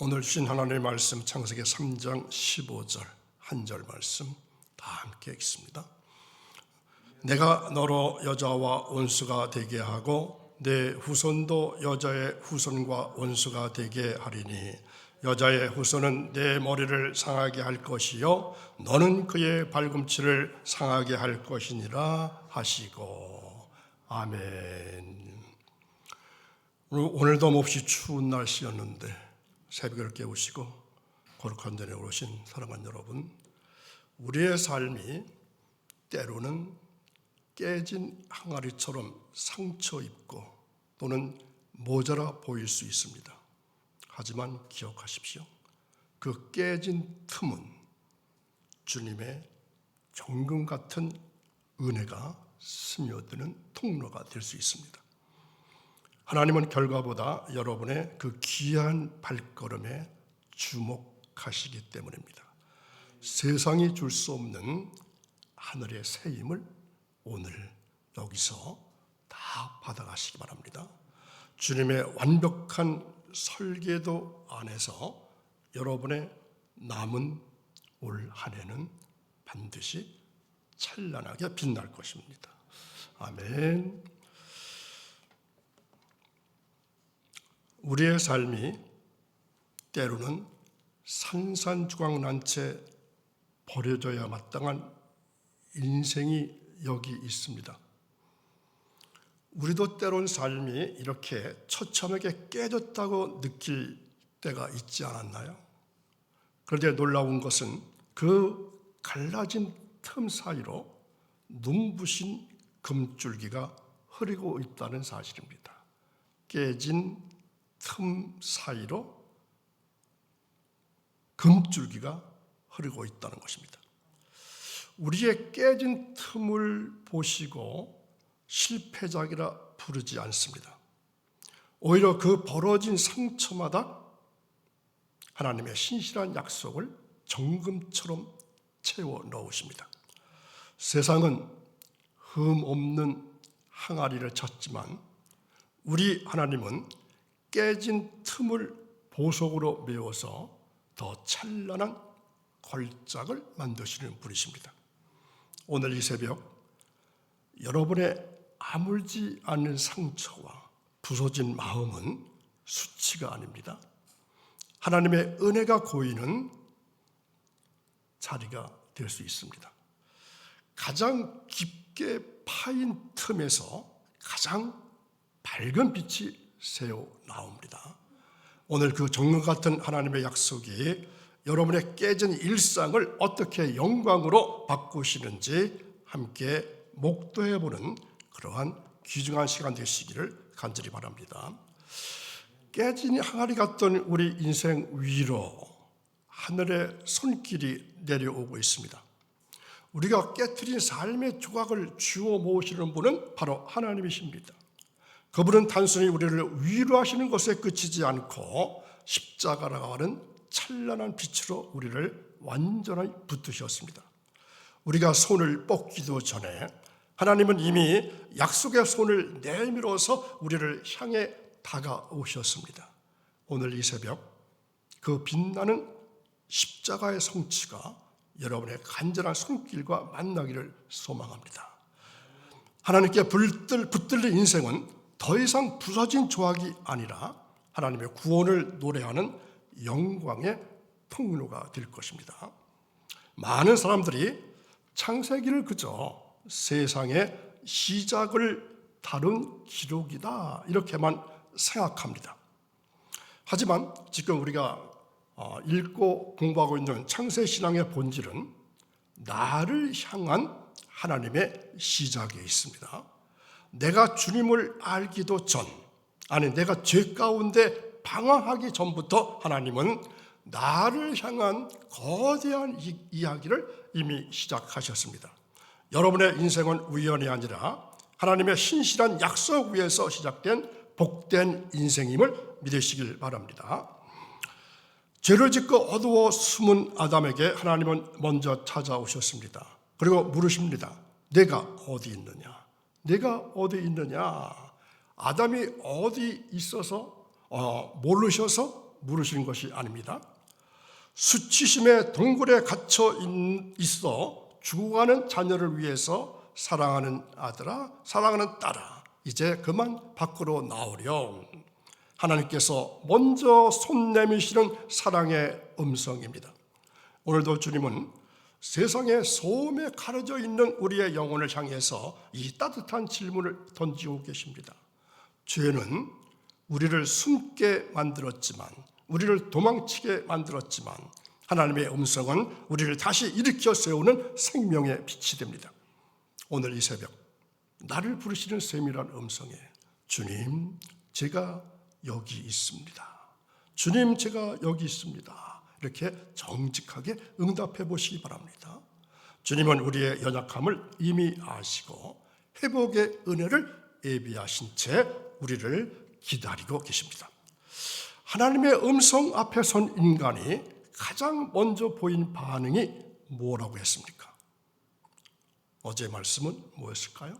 오늘 주신 하나님의 말씀 창세기 3장 15절 한 절 말씀 다 함께 읽습니다. 내가 너로 여자와 원수가 되게 하고 내 후손도 여자의 후손과 원수가 되게 하리니 여자의 후손은 내 머리를 상하게 할 것이요 너는 그의 발꿈치를 상하게 할 것이니라 하시고. 아멘. 오늘도 몹시 추운 날씨였는데 새벽을 깨우시고 거룩한 자리에 오르신 사랑하는 여러분, 우리의 삶이 때로는 깨진 항아리처럼 상처 입고 또는 모자라 보일 수 있습니다. 하지만 기억하십시오. 그 깨진 틈은 주님의 정금 같은 은혜가 스며드는 통로가 될 수 있습니다. 하나님은 결과보다 여러분의 그 귀한 발걸음에 주목하시기 때문입니다. 세상이 줄 수 없는 하늘의 새 힘을 오늘 여기서 다 받아가시기 바랍니다. 주님의 완벽한 설계도 안에서 여러분의 남은 올 한 해는 반드시 찬란하게 빛날 것입니다. 아멘. 우리의 삶이 때로는 산산조각 채 버려져야 마땅한 인생이 여기 있습니다. 우리도 때론 삶이 이렇게 처참하게 깨졌다고 느낄 때가 있지 않았나요? 그런데 놀라운 것은 그 갈라진 틈 사이로 눈부신 금줄기가 흐르고 있다는 사실입니다. 깨진 틈 사이로 금줄기가 흐르고 있다는 것입니다. 우리의 깨진 틈을 보시고 실패작이라 부르지 않습니다. 오히려 그 벌어진 상처마다 하나님의 신실한 약속을 정금처럼 채워 넣으십니다. 세상은 흠 없는 항아리를 찾지만 우리 하나님은 깨진 틈을 보석으로 메워서 더 찬란한 걸작을 만드시는 분이십니다. 오늘 이 새벽 여러분의 아물지 않는 상처와 부서진 마음은 수치가 아닙니다. 하나님의 은혜가 고이는 자리가 될 수 있습니다. 가장 깊게 파인 틈에서 가장 밝은 빛이 새어 나옵니다. 오늘 그 정금 같은 하나님의 약속이 여러분의 깨진 일상을 어떻게 영광으로 바꾸시는지 함께 목도해보는 그러한 귀중한 시간 되시기를 간절히 바랍니다. 깨진 항아리 같던 우리 인생 위로 하늘의 손길이 내려오고 있습니다. 우리가 깨트린 삶의 조각을 주워 모으시는 분은 바로 하나님이십니다. 그분은 단순히 우리를 위로하시는 것에 그치지 않고 십자가라고 하는 찬란한 빛으로 우리를 완전히 붙드셨습니다. 우리가 손을 뻗기도 전에 하나님은 이미 약속의 손을 내밀어서 우리를 향해 다가오셨습니다. 오늘 이 새벽 그 빛나는 십자가의 성취가 여러분의 간절한 손길과 만나기를 소망합니다. 하나님께 붙들린 인생은 더 이상 부서진 조각이 아니라 하나님의 구원을 노래하는 영광의 통로가 될 것입니다. 많은 사람들이 창세기를 그저 세상의 시작을 다룬 기록이다 이렇게만 생각합니다. 하지만 지금 우리가 읽고 공부하고 있는 창세신앙의 본질은 나를 향한 하나님의 시작에 있습니다. 내가 주님을 알기도 전, 내가 죄 가운데 방황하기 전부터 하나님은 나를 향한 거대한 이야기를 이미 시작하셨습니다. 여러분의 인생은 우연이 아니라 하나님의 신실한 약속 위에서 시작된 복된 인생임을 믿으시길 바랍니다. 죄를 짓고 어두워 숨은 아담에게 하나님은 먼저 찾아오셨습니다. 그리고 물으십니다. 내가 어디 있느냐? 내가 어디 있느냐? 아담이 어디 있어서 모르셔서 물으시는 것이 아닙니다. 수치심의 동굴에 갇혀 있어 죽어가는 자녀를 위해서 사랑하는 아들아, 사랑하는 딸아, 이제 그만 밖으로 나오렴. 하나님께서 먼저 손 내미시는 사랑의 음성입니다. 오늘도 주님은 세상의 소음에 가려져 있는 우리의 영혼을 향해서 이 따뜻한 질문을 던지고 계십니다. 죄는 우리를 숨게 만들었지만, 우리를 도망치게 만들었지만, 하나님의 음성은 우리를 다시 일으켜 세우는 생명의 빛이 됩니다. 오늘 이 새벽 나를 부르시는 세밀한 음성에 주님, 제가 여기 있습니다. 주님, 제가 여기 있습니다. 이렇게 정직하게 응답해 보시기 바랍니다. 주님은 우리의 연약함을 이미 아시고 회복의 은혜를 예비하신 채 우리를 기다리고 계십니다. 하나님의 음성 앞에 선 인간이 가장 먼저 보인 반응이 뭐라고 했습니까? 어제 말씀은 뭐였을까요?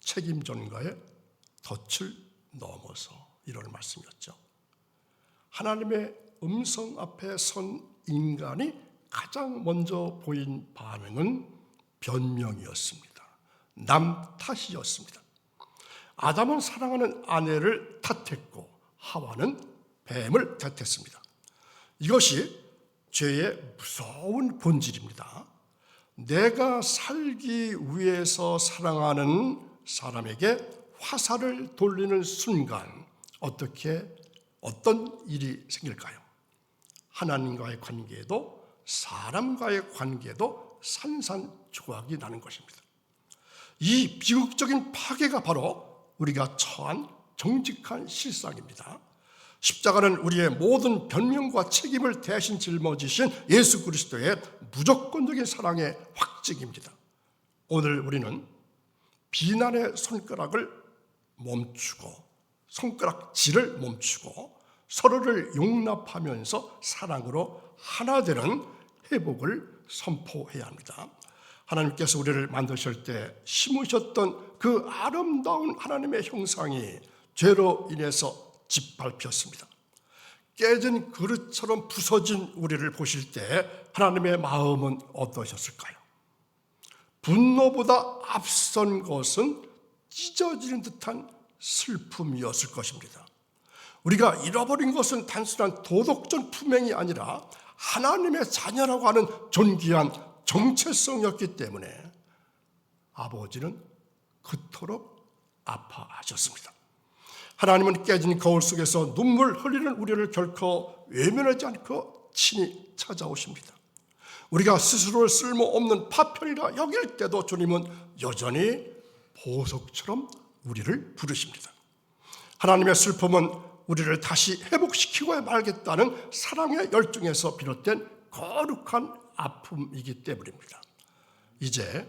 책임전가의 덫을 넘어서, 이런 말씀이었죠. 하나님의 음성 앞에 선 인간이 가장 먼저 보인 반응은 변명이었습니다. 남 탓이었습니다. 아담은 사랑하는 아내를 탓했고 하와는 뱀을 탓했습니다. 이것이 죄의 무서운 본질입니다. 내가 살기 위해서 사랑하는 사람에게 화살을 돌리는 순간 어떤 일이 생길까요? 하나님과의 관계에도 사람과의 관계에도 산산조각이 나는 것입니다. 이 비극적인 파괴가 바로 우리가 처한 정직한 실상입니다. 십자가는 우리의 모든 변명과 책임을 대신 짊어지신 예수 그리스도의 무조건적인 사랑의 확증입니다. 오늘 우리는 비난의 손가락을 멈추고, 손가락질을 멈추고 서로를 용납하면서 사랑으로 하나 되는 회복을 선포해야 합니다. 하나님께서 우리를 만드실 때 심으셨던 그 아름다운 하나님의 형상이 죄로 인해서 짓밟혔습니다. 깨진 그릇처럼 부서진 우리를 보실 때 하나님의 마음은 어떠셨을까요? 분노보다 앞선 것은 찢어지는 듯한 슬픔이었을 것입니다. 우리가 잃어버린 것은 단순한 도덕적 품행이 아니라 하나님의 자녀라고 하는 존귀한 정체성이었기 때문에 아버지는 그토록 아파하셨습니다. 하나님은 깨진 거울 속에서 눈물 흘리는 우리를 결코 외면하지 않고 친히 찾아오십니다. 우리가 스스로를 쓸모없는 파편이라 여길 때도 주님은 여전히 보석처럼 우리를 부르십니다. 하나님의 슬픔은 우리를 다시 회복시키고 말겠다는 사랑의 열정에서 비롯된 거룩한 아픔이기 때문입니다. 이제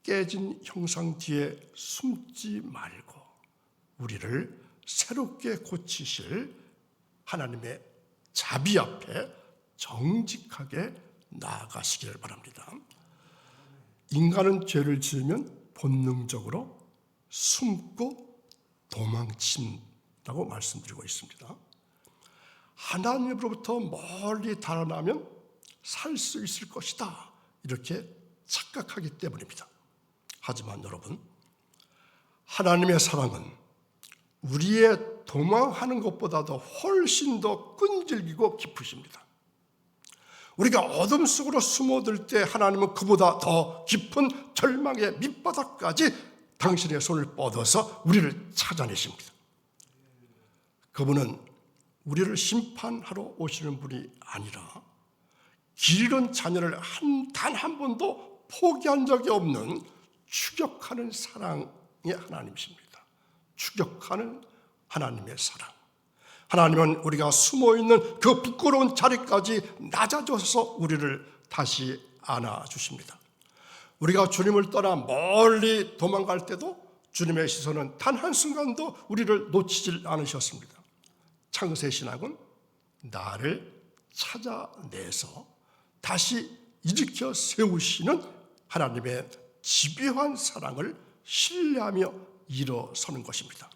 깨진 형상 뒤에 숨지 말고 우리를 새롭게 고치실 하나님의 자비 앞에 정직하게 나아가시기를 바랍니다. 인간은 죄를 지으면 본능적으로 숨고 도망친다고 말씀드리고 있습니다. 하나님으로부터 멀리 달아나면 살 수 있을 것이다, 이렇게 착각하기 때문입니다. 하지만 여러분, 하나님의 사랑은 우리의 도망하는 것보다도 훨씬 더 끈질기고 깊으십니다. 우리가 어둠 속으로 숨어들 때 하나님은 그보다 더 깊은 절망의 밑바닥까지 당신의 손을 뻗어서 우리를 찾아내십니다. 그분은 우리를 심판하러 오시는 분이 아니라 길 잃은 자녀를 단 한 번도 포기한 적이 없는 추격하는 사랑의 하나님이십니다. 추격하는 하나님의 사랑. 하나님은 우리가 숨어있는 그 부끄러운 자리까지 낮아져서 우리를 다시 안아주십니다. 우리가 주님을 떠나 멀리 도망갈 때도 주님의 시선은 단 한순간도 우리를 놓치질 않으셨습니다. 창세신학은 나를 찾아내서 다시 일으켜 세우시는 하나님의 집요한 사랑을 신뢰하며 일어서는 것입니다.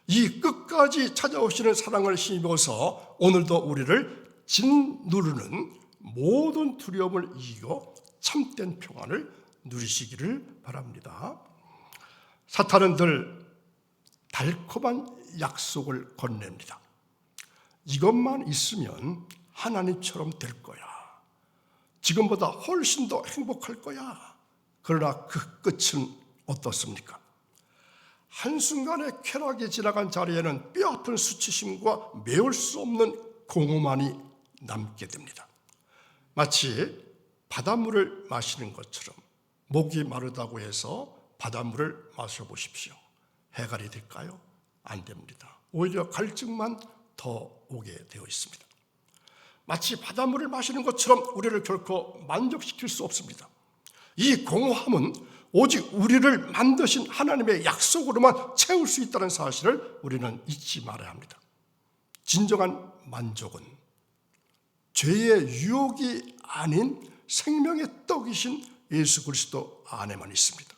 이 끝까지 찾아오시는 사랑을 힘입어서 오늘도 우리를 짓누르는 모든 두려움을 이기고 참된 평안을 누리시기를 바랍니다. 사탄은 늘 달콤한 약속을 건넵니다. 이것만 있으면 하나님처럼 될 거야. 지금보다 훨씬 더 행복할 거야. 그러나 그 끝은 어떻습니까? 한순간에 쾌락이 지나간 자리에는 뼈아픈 수치심과 메울 수 없는 공허만이 남게 됩니다. 마치 바닷물을 마시는 것처럼 목이 마르다고 해서 바닷물을 마셔보십시오. 해결이 될까요? 안 됩니다. 오히려 갈증만 더 오게 되어 있습니다. 마치 바닷물을 마시는 것처럼 우리를 결코 만족시킬 수 없습니다. 이 공허함은 오직 우리를 만드신 하나님의 약속으로만 채울 수 있다는 사실을 우리는 잊지 말아야 합니다. 진정한 만족은 죄의 유혹이 아닌 생명의 떡이신 예수 그리스도 안에만 있습니다.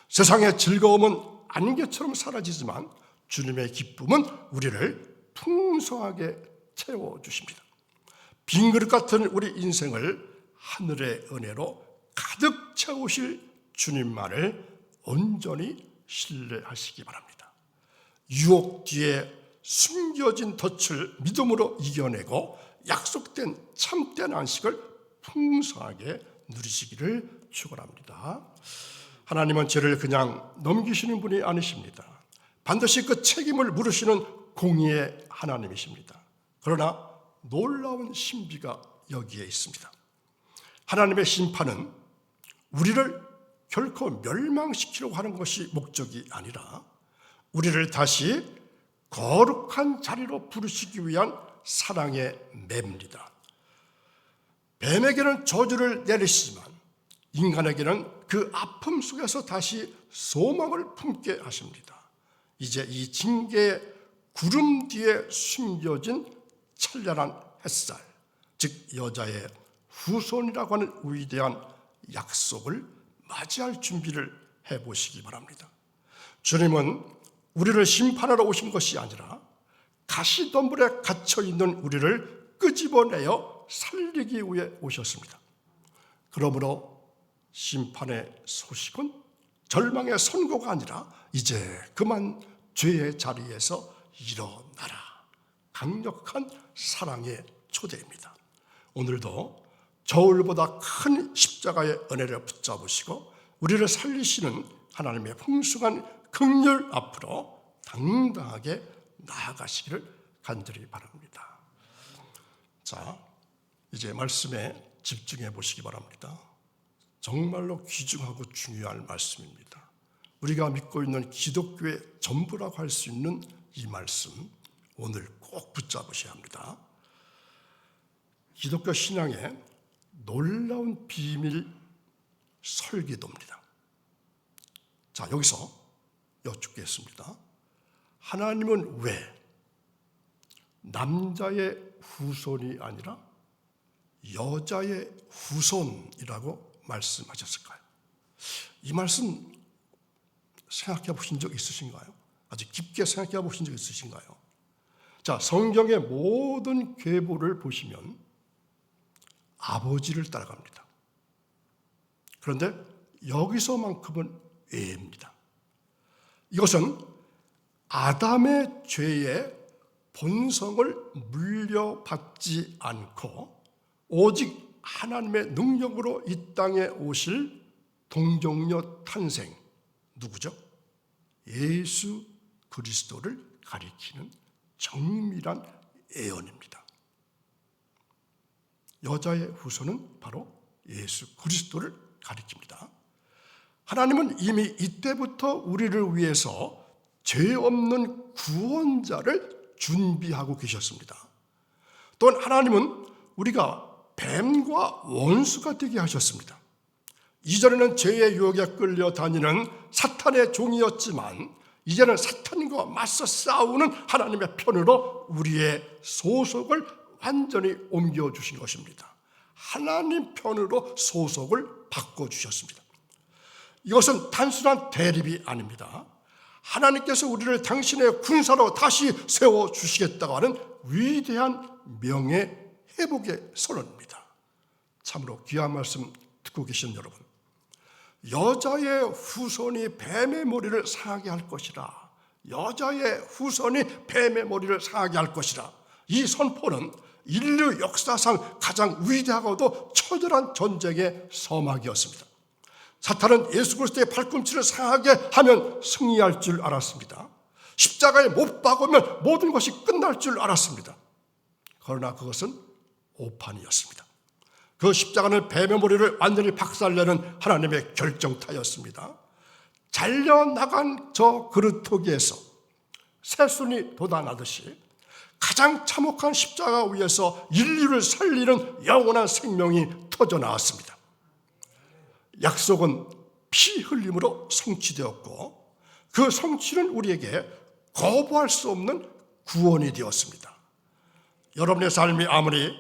세상의 즐거움은 안개처럼 사라지지만 주님의 기쁨은 우리를 풍성하게 채워주십니다. 빈 그릇 같은 우리 인생을 하늘의 은혜로 가득 채우실 주님만을 온전히 신뢰하시기 바랍니다. 유혹 뒤에 숨겨진 덫을 믿음으로 이겨내고 약속된 참된 안식을 풍성하게 누리시기를 축원합니다. 하나님은 죄를 그냥 넘기시는 분이 아니십니다. 반드시 그 책임을 물으시는 공의의 하나님이십니다. 그러나 놀라운 신비가 여기에 있습니다. 하나님의 심판은 우리를 결코 멸망시키려고 하는 것이 목적이 아니라 우리를 다시 거룩한 자리로 부르시기 위한 사랑의 매입니다. 뱀에게는 저주를 내리시지만 인간에게는 그 아픔 속에서 다시 소망을 품게 하십니다. 이제 이 징계의 구름 뒤에 숨겨진 찬란한 햇살, 즉 여자의 후손이라고 하는 위대한 약속을 맞이할 준비를 해보시기 바랍니다. 주님은 우리를 심판하러 오신 것이 아니라 가시덤불에 갇혀있는 우리를 끄집어내어 살리기 위해 오셨습니다. 그러므로 심판의 소식은 절망의 선고가 아니라 이제 그만 죄의 자리에서 일어나라. 강력한 사랑의 초대입니다. 오늘도 저울보다 큰 십자가의 은혜를 붙잡으시고 우리를 살리시는 하나님의 풍성한 긍휼 앞으로 당당하게 나아가시기를 간절히 바랍니다. 자, 이제 말씀에 집중해 보시기 바랍니다. 정말로 귀중하고 중요한 말씀입니다. 우리가 믿고 있는 기독교의 전부라고 할 수 있는 이 말씀, 오늘 꼭 붙잡으셔야 합니다. 기독교 신앙의 놀라운 비밀 설계도입니다. 자, 여기서 여쭙겠습니다. 하나님은 왜 남자의 후손이 아니라 여자의 후손이라고 말씀하셨을까요? 이 말씀 생각해 보신 적 있으신가요? 아주 깊게 생각해 보신 적 있으신가요? 자, 성경의 모든 계보를 보시면 아버지를 따라갑니다. 그런데 여기서만큼은 예입니다. 이것은 아담의 죄의 본성을 물려받지 않고 오직 하나님의 능력으로 이 땅에 오실 동정녀 탄생, 누구죠? 예수 그리스도를 가리키는 정밀한 예언입니다. 여자의 후손은 바로 예수 그리스도를 가리킵니다. 하나님은 이미 이때부터 우리를 위해서 죄 없는 구원자를 준비하고 계셨습니다. 또한 하나님은 우리가 뱀과 원수가 되게 하셨습니다. 이전에는 죄의 유혹에 끌려 다니는 사탄의 종이었지만 이제는 사탄과 맞서 싸우는 하나님의 편으로 우리의 소속을 완전히 옮겨주신 것입니다. 하나님 편으로 소속을 바꿔주셨습니다. 이것은 단순한 대립이 아닙니다. 하나님께서 우리를 당신의 군사로 다시 세워주시겠다고 하는 위대한 명예 회복의 선언입니다. 참으로 귀한 말씀 듣고 계신 여러분, 여자의 후손이 뱀의 머리를 상하게 할 것이라, 여자의 후손이 뱀의 머리를 상하게 할 것이라, 이 선포는 인류 역사상 가장 위대하고도 처절한 전쟁의 서막이었습니다. 사탄은 예수 그리스도의 발꿈치를 상하게 하면 승리할 줄 알았습니다. 십자가에 못 박으면 모든 것이 끝날 줄 알았습니다. 그러나 그것은 오판이었습니다. 그 십자가는 뱀의 머리를 완전히 박살내는 하나님의 결정타였습니다. 잘려나간 저 그루터기에서 새순이 돋아나듯이 가장 참혹한 십자가 위에서 인류를 살리는 영원한 생명이 터져나왔습니다. 약속은 피 흘림으로 성취되었고 그 성취는 우리에게 거부할 수 없는 구원이 되었습니다. 여러분의 삶이 아무리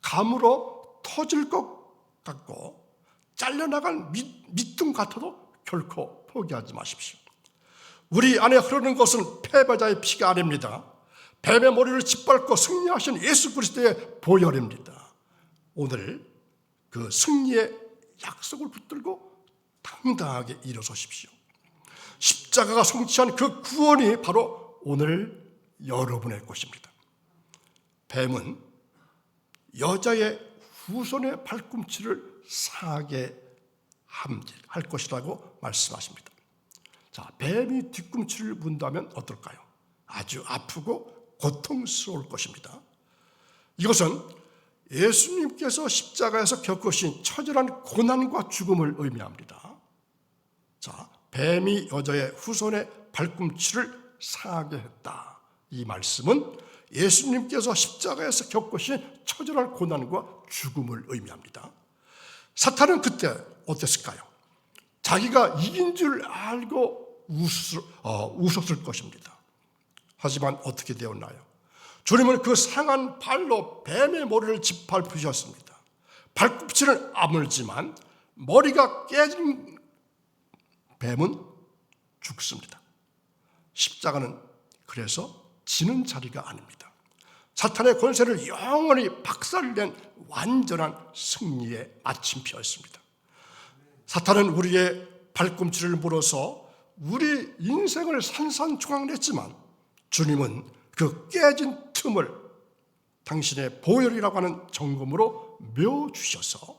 감으로 터질 것 같고 잘려나간 밑둥 같아도 결코 포기하지 마십시오. 우리 안에 흐르는 것은 패배자의 피가 아닙니다. 뱀의 머리를 짓밟고 승리하신 예수 그리스도의 보혈입니다. 오늘 그 승리의 약속을 붙들고 당당하게 일어서십시오. 십자가가 성취한 그 구원이 바로 오늘 여러분의 것입니다. 뱀은 여자의 후손의 발꿈치를 상하게 할 것이라고 말씀하십니다. 자, 뱀이 뒤꿈치를 문다면 어떨까요? 아주 아프고 고통스러울 것입니다. 이것은 예수님께서 십자가에서 겪으신 처절한 고난과 죽음을 의미합니다. 자, 뱀이 여자의 후손의 발꿈치를 상하게 했다. 이 말씀은 예수님께서 십자가에서 겪으신 처절한 고난과 죽음을 의미합니다. 사탄은 그때 어땠을까요? 자기가 이긴 줄 알고 웃었을 것입니다. 하지만 어떻게 되었나요? 주님은 그 상한 발로 뱀의 머리를 짓밟으셨습니다. 발꿈치는 아물지만 머리가 깨진 뱀은 죽습니다. 십자가는 그래서 지는 자리가 아닙니다. 사탄의 권세를 영원히 박살낸 완전한 승리의 마침표였습니다. 사탄은 우리의 발꿈치를 물어서 우리 인생을 산산조각냈지만 주님은 그 깨진 틈을 당신의 보혈이라고 하는 정금으로 메워주셔서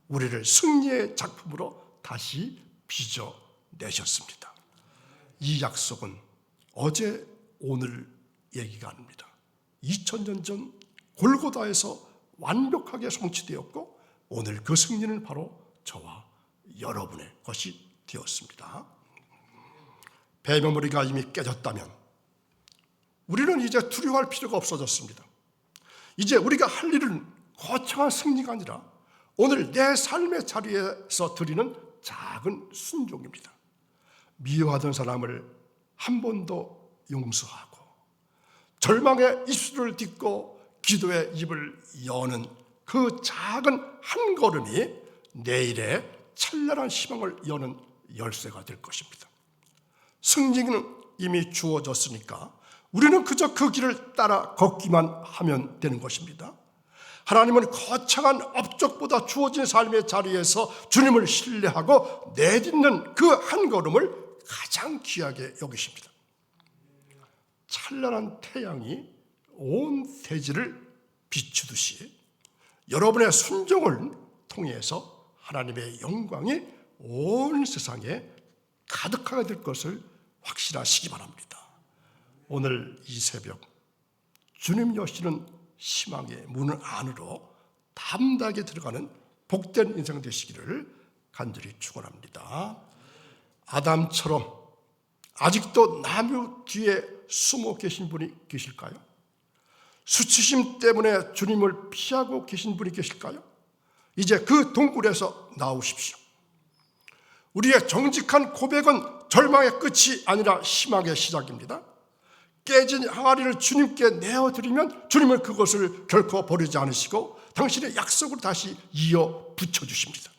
우리를 승리의 작품으로 다시 빚어내셨습니다. 이 약속은 어제 오늘 얘기가 아닙니다. 2000년 전 골고다에서 완벽하게 성취되었고 오늘 그 승리는 바로 저와 여러분의 것이 되었습니다. 뱀의 머리가 이미 깨졌다면 우리는 이제 두려워할 필요가 없어졌습니다. 이제 우리가 할 일은 거창한 승리가 아니라 오늘 내 삶의 자리에서 드리는 작은 순종입니다. 미워하던 사람을 한 번 더 용서하고 절망의 입술을 딛고 기도의 입을 여는 그 작은 한 걸음이 내일의 찬란한 희망을 여는 열쇠가 될 것입니다. 승리는 이미 주어졌으니까 우리는 그저 그 길을 따라 걷기만 하면 되는 것입니다. 하나님은 거창한 업적보다 주어진 삶의 자리에서 주님을 신뢰하고 내딛는 그 한 걸음을 가장 귀하게 여기십니다. 찬란한 태양이 온 대지를 비추듯이 여러분의 순종을 통해서 하나님의 영광이 온 세상에 가득하게 될 것을 확신하시기 바랍니다. 오늘 이 새벽 주님 여시는 희망의 문 안으로 담대하게 들어가는 복된 인생 되시기를 간절히 축원합니다. 아담처럼 아직도 나무 뒤에 숨어 계신 분이 계실까요? 수치심 때문에 주님을 피하고 계신 분이 계실까요? 이제 그 동굴에서 나오십시오. 우리의 정직한 고백은 절망의 끝이 아니라 희망의 시작입니다. 깨진 항아리를 주님께 내어드리면 주님은 그것을 결코 버리지 않으시고 당신의 약속으로 다시 이어 붙여주십니다.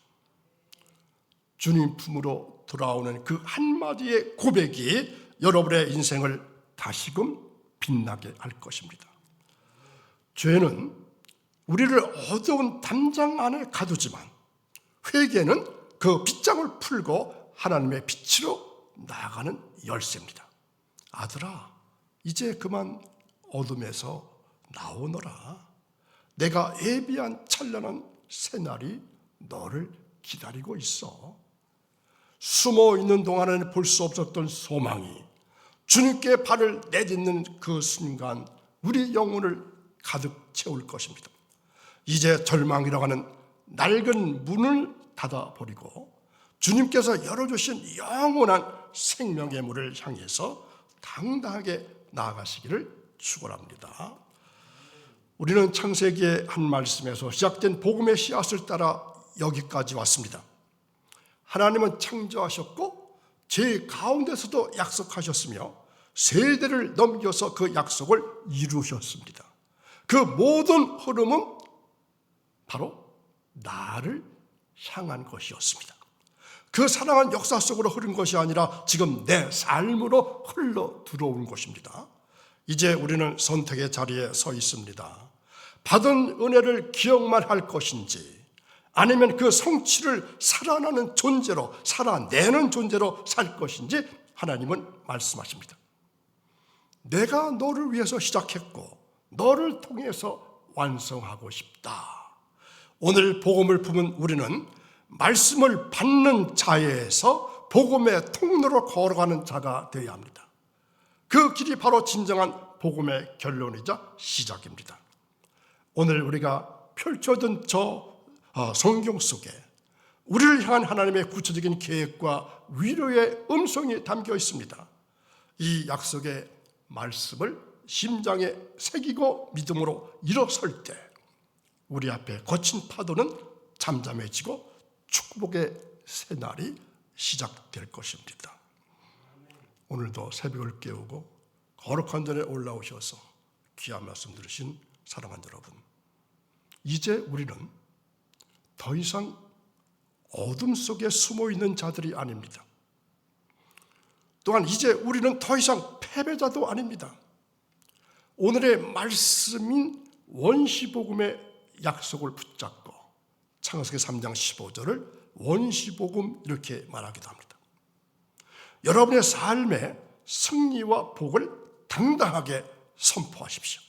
주님 품으로 돌아오는 그 한마디의 고백이 여러분의 인생을 다시금 빛나게 할 것입니다. 죄는 우리를 어두운 담장 안에 가두지만 회개는 그 빗장을 풀고 하나님의 빛으로 나아가는 열쇠입니다. 아들아, 이제 그만 어둠에서 나오너라. 내가 예비한 찬란한 새날이 너를 기다리고 있어. 숨어 있는 동안에는 볼 수 없었던 소망이 주님께 발을 내딛는 그 순간 우리 영혼을 가득 채울 것입니다. 이제 절망이라고 하는 낡은 문을 닫아버리고 주님께서 열어주신 영원한 생명의 문을 향해서 당당하게 나아가시기를 축원합니다. 우리는 창세기의 한 말씀에서 시작된 복음의 씨앗을 따라 여기까지 왔습니다. 하나님은 창조하셨고 제 가운데서도 약속하셨으며 세대를 넘겨서 그 약속을 이루셨습니다. 그 모든 흐름은 바로 나를 향한 것이었습니다. 그 사랑은 역사 속으로 흐른 것이 아니라 지금 내 삶으로 흘러 들어오는 것입니다. 이제 우리는 선택의 자리에 서 있습니다. 받은 은혜를 기억만 할 것인지 아니면 그 성취를 살아나는 존재로, 살아내는 존재로 살 것인지 하나님은 말씀하십니다. 내가 너를 위해서 시작했고 너를 통해서 완성하고 싶다. 오늘 복음을 품은 우리는 말씀을 받는 자에서 복음의 통로로 걸어가는 자가 되어야 합니다. 그 길이 바로 진정한 복음의 결론이자 시작입니다. 오늘 우리가 펼쳐둔 저 성경 속에 우리를 향한 하나님의 구체적인 계획과 위로의 음성이 담겨 있습니다. 이 약속의 말씀을 심장에 새기고 믿음으로 일어설 때 우리 앞에 거친 파도는 잠잠해지고 축복의 새날이 시작될 것입니다. 오늘도 새벽을 깨우고 거룩한 전에 올라오셔서 귀한 말씀 들으신 사랑하는 여러분, 이제 우리는 더 이상 어둠 속에 숨어 있는 자들이 아닙니다. 또한 이제 우리는 더 이상 패배자도 아닙니다. 오늘의 말씀인 원시복음의 약속을 붙잡고 창세기 3장 15절을 원시복음 이렇게 말하기도 합니다. 여러분의 삶의 승리와 복을 당당하게 선포하십시오.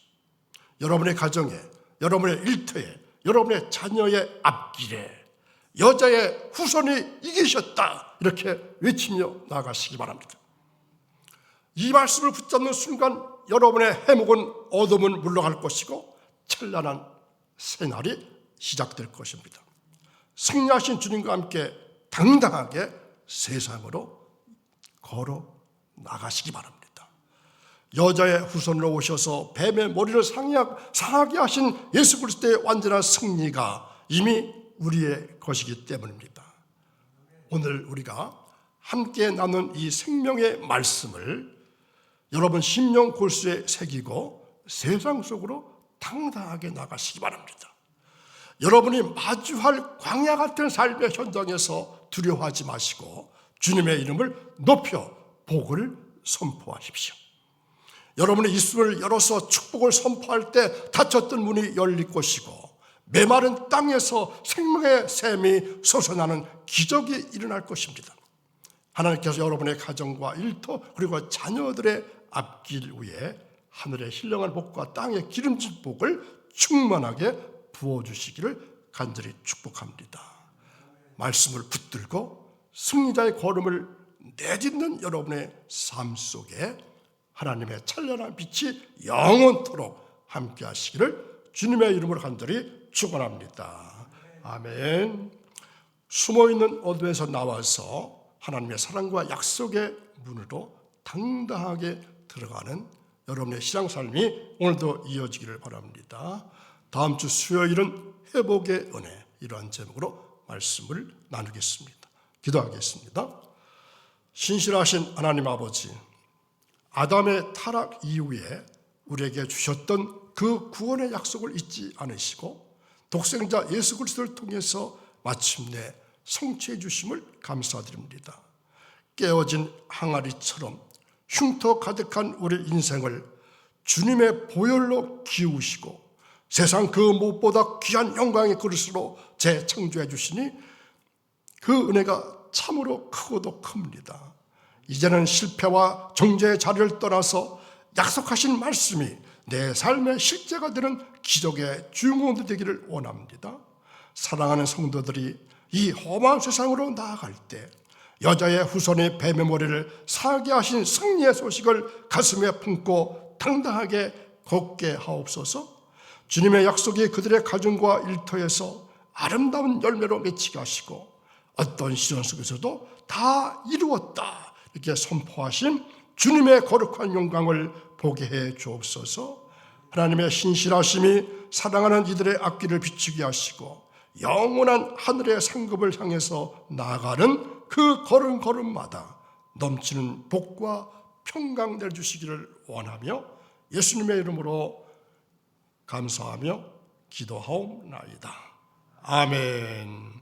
여러분의 가정에, 여러분의 일터에, 여러분의 자녀의 앞길에 여자의 후손이 이기셨다 이렇게 외치며 나아가시기 바랍니다. 이 말씀을 붙잡는 순간 여러분의 해묵은 어둠은 물러갈 것이고 찬란한 새날이 시작될 것입니다. 승리하신 주님과 함께 당당하게 세상으로 걸어 나가시기 바랍니다. 여자의 후손으로 오셔서 뱀의 머리를 상하게 하신 예수 그리스도의 완전한 승리가 이미 우리의 것이기 때문입니다. 오늘 우리가 함께 나눈 이 생명의 말씀을 여러분 심령 골수에 새기고 세상 속으로 당당하게 나가시기 바랍니다. 여러분이 마주할 광야 같은 삶의 현장에서 두려워하지 마시고 주님의 이름을 높여 복을 선포하십시오. 여러분의 입술을 열어서 축복을 선포할 때 닫혔던 문이 열릴 것이고 메마른 땅에서 생명의 샘이 솟아나는 기적이 일어날 것입니다. 하나님께서 여러분의 가정과 일터 그리고 자녀들의 앞길 위에 하늘의 신령한 복과 땅의 기름진 복을 충만하게 부어주시기를 간절히 축복합니다. 말씀을 붙들고 승리자의 걸음을 내딛는 여러분의 삶 속에 하나님의 찬란한 빛이 영원토록 함께 하시기를 주님의 이름으로 간절히 축원합니다. 아멘. 숨어있는 어둠에서 나와서 하나님의 사랑과 약속의 문으로 당당하게 들어가는 여러분의 신앙삶이 오늘도 이어지기를 바랍니다. 다음 주 수요일은 회복의 은혜, 이러한 제목으로 말씀을 나누겠습니다. 기도하겠습니다. 신실하신 하나님 아버지, 아담의 타락 이후에 우리에게 주셨던 그 구원의 약속을 잊지 않으시고 독생자 예수 그리스도를 통해서 마침내 성취해 주심을 감사드립니다. 깨어진 항아리처럼 흉터 가득한 우리 인생을 주님의 보혈로 기우시고 세상 그 무엇보다 귀한 영광의 그릇으로 재창조해 주시니 그 은혜가 참으로 크고도 큽니다. 이제는 실패와 정죄의 자리를 떠나서 약속하신 말씀이 내 삶의 실제가 되는 기적의 주인공도 되기를 원합니다. 사랑하는 성도들이 이 험한 세상으로 나아갈 때 여자의 후손의 뱀의 머리를 사게 하신 승리의 소식을 가슴에 품고 당당하게 걷게 하옵소서. 주님의 약속이 그들의 가정과 일터에서 아름다운 열매로 맺히게 하시고 어떤 시련 속에서도 다 이루었다 이렇게 선포하신 주님의 거룩한 영광을 보게 해 주옵소서. 하나님의 신실하심이 사랑하는 이들의 앞길을 비추게 하시고 영원한 하늘의 상급을 향해서 나아가는 그 걸음걸음마다 넘치는 복과 평강 내주시기를 원하며 예수님의 이름으로 감사하며 기도하옵나이다. 아멘.